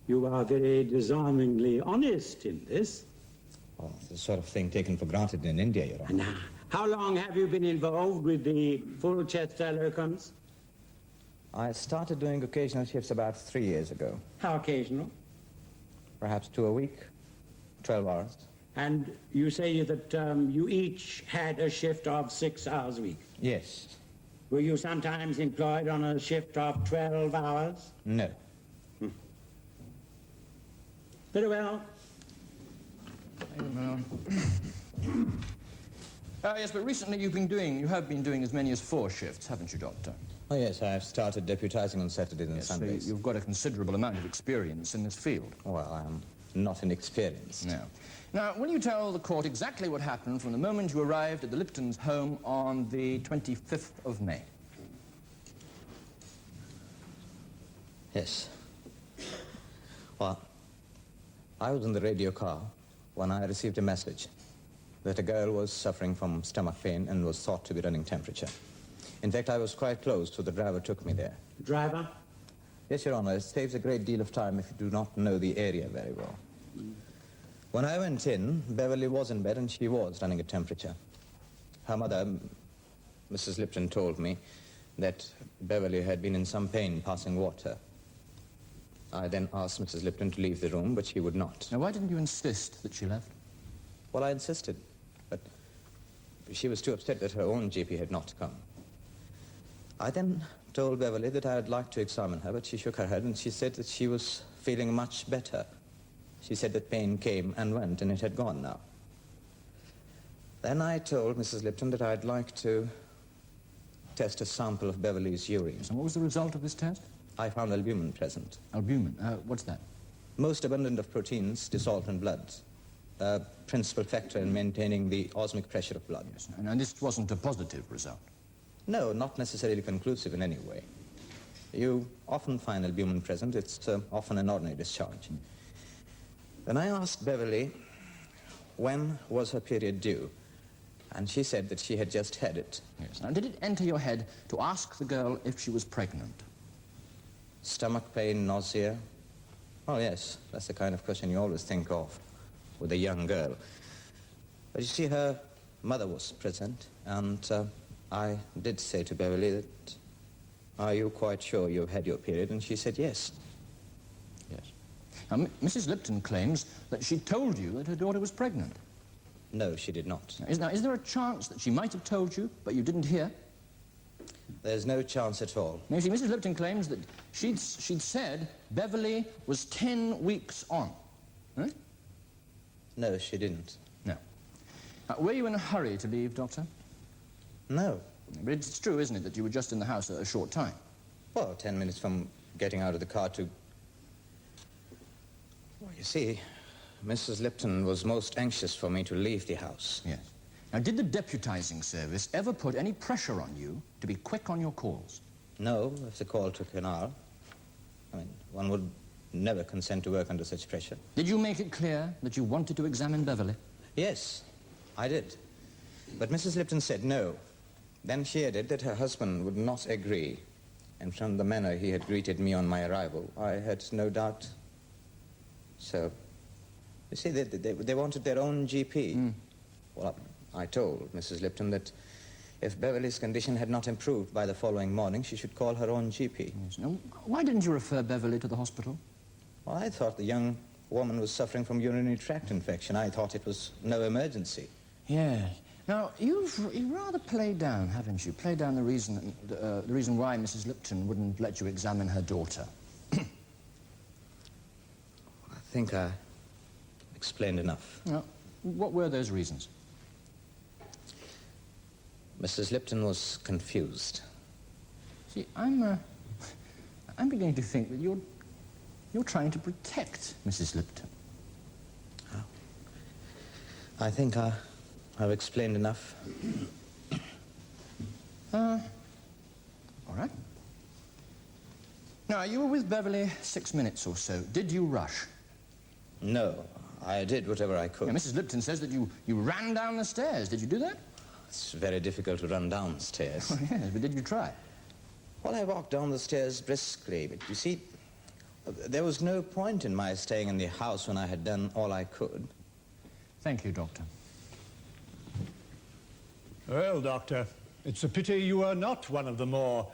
You are very disarmingly honest in this. Oh, it's the sort of thing taken for granted in India, Your Honor. Now, how long have you been involved with the full-Chester locums? I started doing occasional shifts about 3 years ago. How occasional? Perhaps 2 a week, 12 hours. And you say that you each had a shift of 6 hours a week? Yes. Were you sometimes employed on a shift of 12 hours? No. Very well. Yes, but recently you have been doing as many as 4 shifts, haven't you, Doctor? Oh, yes, I have started deputizing on Saturdays and Sundays. So you've got a considerable amount of experience in this field. Well, I am not inexperienced. No. Now, will you tell the court exactly what happened from the moment you arrived at the Liptons' home on the 25th of May? Yes. Well, I was in the radio car when I received a message that a girl was suffering from stomach pain and was thought to be running temperature. In fact, I was quite close, so the driver took me there. Driver? Yes, Your Honor, it saves a great deal of time if you do not know the area very well. When I went in, Beverly was in bed and she was running a temperature. Her mother, Mrs. Lipton, told me that Beverly had been in some pain passing water. I then asked Mrs. Lipton to leave the room, but she would not. Now, why didn't you insist that she left? Well, I insisted, but she was too upset that her own GP had not come. I then told Beverly that I would like to examine her, but she shook her head and she said that she was feeling much better. She said that pain came and went and it had gone now. Then I told Mrs. Lipton that I'd like to test a sample of Beverly's urine. And what was the result of this test? I found albumin present. Albumin? What's that? Most abundant of proteins dissolved in blood. A principal factor in maintaining the osmic pressure of blood. Yes. And this wasn't a positive result? No, not necessarily conclusive in any way. You often find albumin present. It's often an ordinary discharge. Then I asked Beverly when was her period due, and she said that she had just had it. Yes. Now, did it enter your head to ask the girl if she was pregnant? Stomach pain, nausea? Oh, yes, that's the kind of question you always think of with a young girl. But you see, her mother was present, and I did say to Beverly that, are you quite sure you've had your period? And she said yes. Yes. Now, Mrs. Lipton claims that she told you that her daughter was pregnant. No, she did not. Now, is there a chance that she might have told you, but you didn't hear? There's no chance at all. Now, you see, Mrs. Lipton claims that she'd said Beverly was 10 weeks on. Huh? No, she didn't. No. Were you in a hurry to leave, Doctor? No. But it's true, isn't it, that you were just in the house a short time? Well, 10 minutes from getting out of the car to... Well, you see, Mrs. Lipton was most anxious for me to leave the house. Yes. Now, did the deputizing service ever put any pressure on you to be quick on your calls? No, if the call took an hour. I mean, one would never consent to work under such pressure. Did you make it clear that you wanted to examine Beverly? Yes, I did. But Mrs. Lipton said no. Then she added that her husband would not agree. And from the manner he had greeted me on my arrival, I had no doubt. So, you see, they wanted their own GP. Mm. Well, I told Mrs. Lipton that if Beverly's condition had not improved by the following morning, she should call her own GP. Yes. Now, why didn't you refer Beverly to the hospital? Well, I thought the young woman was suffering from urinary tract infection. I thought it was no emergency. Yes. Now, you've rather played down, haven't you? Played down the reason why Mrs. Lipton wouldn't let you examine her daughter. I think I explained enough. Now, what were those reasons? Mrs. Lipton was confused. See, I'm beginning to think that you're trying to protect Mrs. Lipton. Oh. I think I've explained enough. All right. Now, you were with Beverly 6 minutes or so. Did you rush? No, I did whatever I could. Now, Mrs. Lipton says that you ran down the stairs. Did you do that? It's very difficult to run downstairs. Oh, yes, but did you try? Well, I walked down the stairs briskly, but you see, There was no point in my staying in the house when I had done all I could. Thank you, Doctor. Well, Doctor, it's a pity you are not one of the more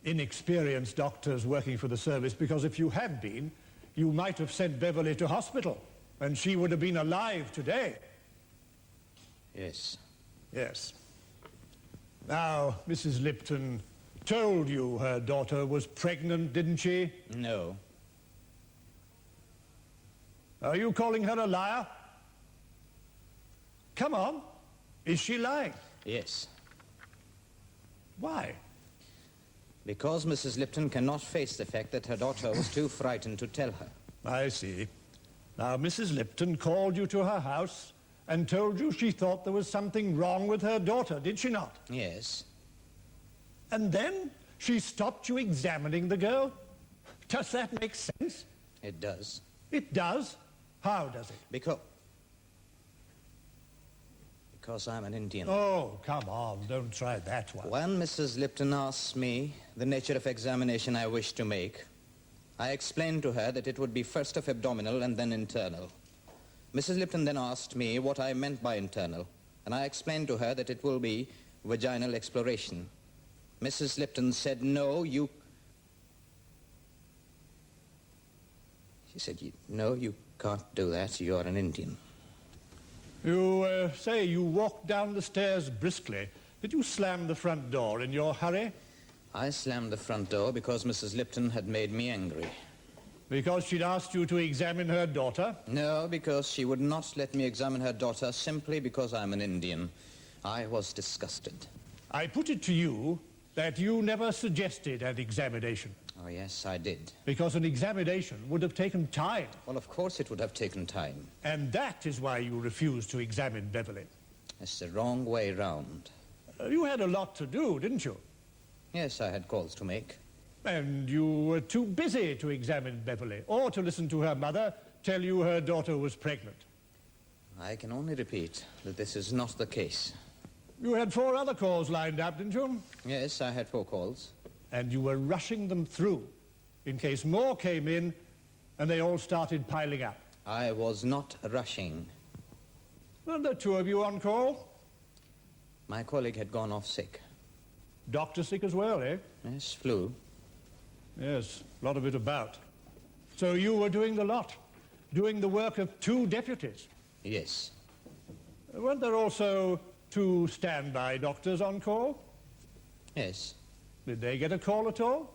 inexperienced doctors working for the service, because if you had been, you might have sent Beverly to hospital, and she would have been alive today. Yes. Yes. Now, Mrs. Lipton told you her daughter was pregnant, didn't she? No. Are you calling her a liar? Come on. Is she lying? Yes. Why? Because Mrs. Lipton cannot face the fact that her daughter was too frightened to tell her. I see. Now, Mrs. Lipton called you to her house and told you she thought there was something wrong with her daughter, did she not? Yes. And then she stopped you examining the girl? Does that make sense? It does. It does? How does it? Because I'm an Indian. Oh, come on, don't try that one. When Mrs. Lipton asked me the nature of examination I wished to make, I explained to her that it would be first of abdominal and then internal. Mrs. Lipton then asked me what I meant by internal, and I explained to her that it will be vaginal exploration. Mrs. Lipton said, no, you... She said, no, you can't do that. You're an Indian. You say you walked down the stairs briskly. Did you slam the front door in your hurry? I slammed the front door because Mrs. Lipton had made me angry. Because she'd asked you to examine her daughter? No, because she would not let me examine her daughter simply because I'm an Indian. I was disgusted. I put it to you that you never suggested an examination. Oh, yes, I did. Because an examination would have taken time. Well, of course it would have taken time. And that is why you refused to examine Beverly. It's the wrong way round. You had a lot to do, didn't you? Yes, I had calls to make. And you were too busy to examine Beverly or to listen to her mother tell you her daughter was pregnant. I can only repeat that this is not the case. You had 4 other calls lined up, didn't you? Yes, I had 4 calls. And you were rushing them through in case more came in and they all started piling up. I was not rushing. Weren't there 2 of you on call? My colleague had gone off sick. Doctor sick as well, eh? Yes, flu. Yes, a lot of it about. So you were doing the lot, doing the work of 2 deputies. Yes. Weren't there also 2 standby doctors on call? Yes. Did they get a call at all?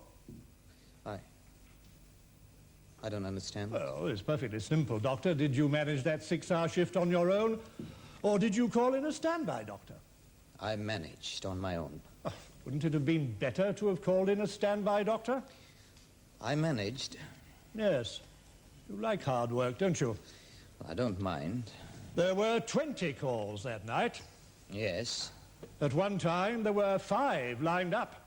I don't understand. Well, it's perfectly simple, Doctor. Did you manage that 6-hour shift on your own, or did you call in a standby doctor? I managed on my own. Oh, wouldn't it have been better to have called in a standby doctor? I managed. Yes. You like hard work, don't you? I don't mind. There were 20 calls that night. Yes. At one time, there were 5 lined up.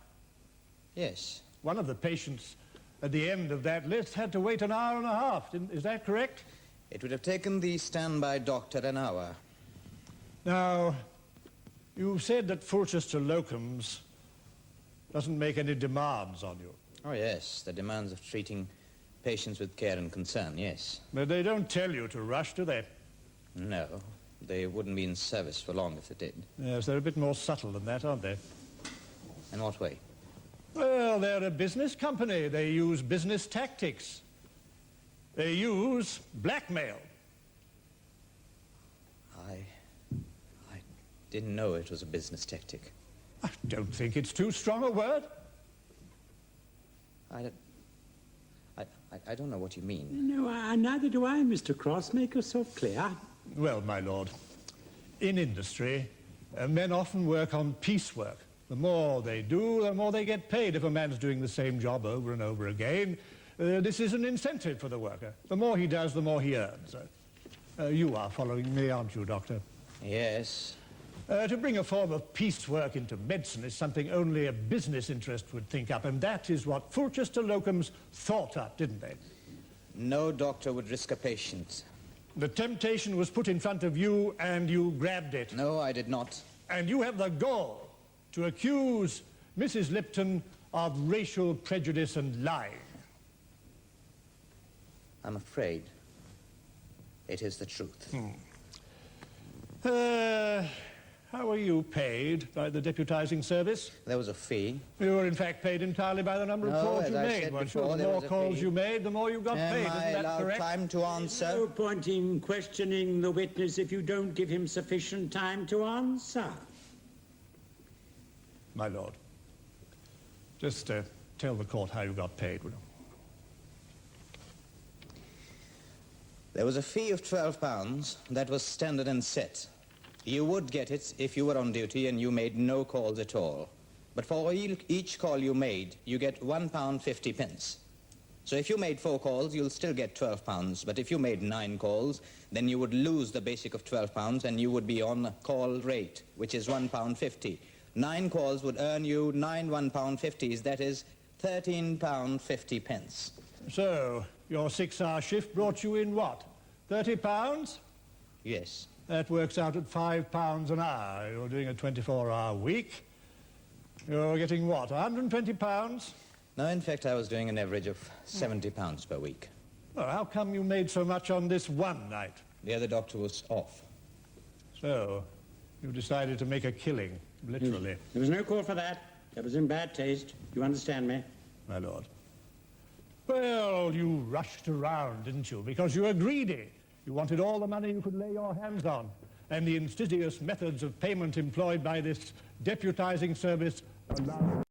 Yes. One of the patients at the end of that list had to wait an hour and a half. Is that correct? It would have taken the standby doctor an hour. Now, you've said that Fulchester Locums doesn't make any demands on you. Oh, yes, the demands of treating patients with care and concern, yes. But they don't tell you to rush, do they? No, they wouldn't be in service for long if they did. Yes, they're a bit more subtle than that, aren't they? In what way? Well, they're a business company. They use business tactics. They use blackmail. I didn't know it was a business tactic. I don't think it's too strong a word. I don't know what you mean. No, neither do I, Mr. Cross. Make yourself clear. Well, my lord, in industry, men often work on piecework. The more they do, the more they get paid. If a man's doing the same job over and over again, this is an incentive for the worker. The more he does, the more he earns. You are following me, aren't you, Doctor? Yes. To bring a form of piecework into medicine is something only a business interest would think up, and that is what Fulchester Locums thought up, didn't they? No doctor would risk a patient. The temptation was put in front of you, and you grabbed it. No, I did not. And you have the gall to accuse Mrs. Lipton of racial prejudice and lying. I'm afraid it is the truth. How were you paid by the deputising service? There was a fee. You were in fact paid entirely by the number of No, calls as you I made, said weren't you? before, The there more was a calls fee. you made, the more you got paid. Am I Isn't that allowed correct? time to answer? No point in questioning the witness if you don't give him sufficient time to answer. My lord, just tell the court how you got paid, will you? There was a fee of £12 that was standard and set. You would get it if you were on duty and you made no calls at all. But for each call you made, you get £1.50. So if you made 4 calls, you'll still get £12. But if you made 9 calls, then you would lose the basic of £12 and you would be on call rate, which is £1.50. 9 calls would earn you 9 £1.50s, that is £13.50. So, your 6-hour shift brought you in what? £30? Yes. That works out at £5 an hour. You're doing a 24-hour week. You're getting what, £120? No, in fact, I was doing an average of £70 per week. Well, how come you made so much on this one night? The other doctor was off. So, you decided to make a killing, literally. There was no call for that. That was in bad taste. You understand me? My lord. Well, you rushed around, didn't you? Because you were greedy. You wanted all the money you could lay your hands on. And the insidious methods of payment employed by this deputising service allowed...